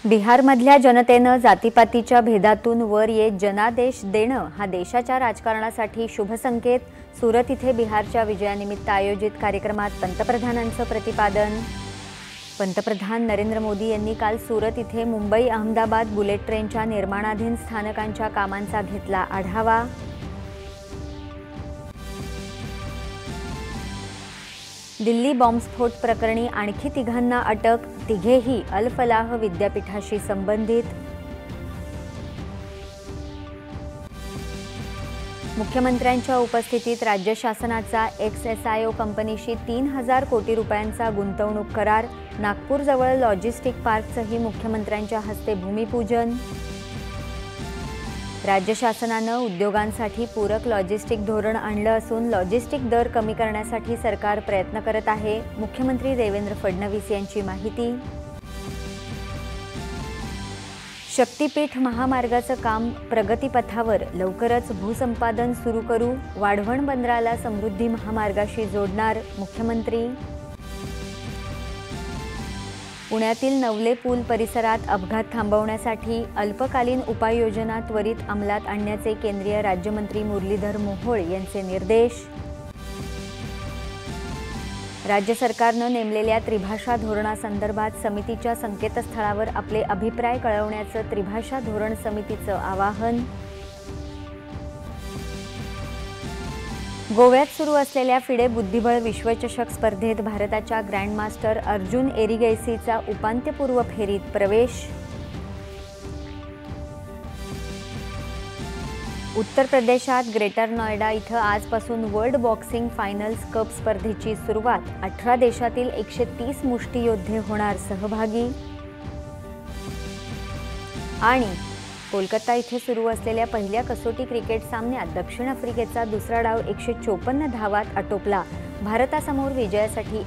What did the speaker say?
बिहारमधल्या जनतेनं जातीपातीच्या भेदातून वर येत जनादेश देणं हा देशाच्या राजकारणासाठी शुभ संकेत। सूरत इथे बिहारच्या विजयानिमित्त आयोजित कार्यक्रमात पंतप्रधानांचं प्रतिपादन। पंतप्रधान नरेंद्र मोदी यांनी काल सूरत इथे मुंबई अहमदाबाद बुलेट ट्रेनच्या निर्माणाधीन स्थानकांच्या कामांचा घेतला आढावा। दिल्ली बॉम्बस्फोट प्रकरणी आणखी तिघांना अटक, तिघेही अल फलाह विद्यापीठाशी संबंधित। मुख्यमंत्र्यांच्या उपस्थितीत राज्य शासनाचा XSIO कंपनीशी 3000 कोटी रुपयांचा गुंतवणूक करार। नागपूरजवळ लॉजिस्टिक पार्कचंही मुख्यमंत्र्यांच्या हस्ते भूमिपूजन। राज्य शासनानं उद्योगांसाठी पूरक लॉजिस्टिक धोरण आणलं असून लॉजिस्टिक दर कमी करण्यासाठी सरकार प्रयत्न करत आहे। मुख्यमंत्री देवेंद्र फडणवीस यांची माहिती। शक्तीपीठ महामार्गाचं काम प्रगतीपथावर, लवकरच भूसंपादन सुरू करू। वाढवण बंदराला समृद्धी महामार्गाशी जोडणार मुख्यमंत्री। पुण्यातील नवले पूल परिसरात अपघात थांबवण्यासाठी अल्पकालीन उपाययोजना त्वरित अंमलात आणण्याचे केंद्रीय राज्यमंत्री मुरलीधर मोहोळ यांचे निर्देश। राज्य सरकारनं नेमलेल्या त्रिभाषा धोरणासंदर्भात समितीच्या संकेतस्थळावर आपले अभिप्राय कळवण्याचं त्रिभाषा धोरण समितीचं आवाहन। गोव्यात सुरू असलेल्या फिडे बुद्धिबळ विश्वचषक स्पर्धेत भारताच्या ग्रँडमास्टर अर्जुन एरिगैसीचा उपांत्यपूर्व फेरीत प्रवेश। उत्तर प्रदेशात ग्रेटर नोएडा इथं आजपासून वर्ल्ड बॉक्सिंग फायनल्स कप स्पर्धेची सुरुवात। 18 देशातील 130 मुष्टियोद्धे होणार सहभागी। आणि कोलकाता इथे सुरू असलेल्या पहिल्या कसोटी क्रिकेट सामन्यात दक्षिण आफ्रिकेचा दुसरा डाव 154 धावात आटोपला। भारतासमोर विजयासाठी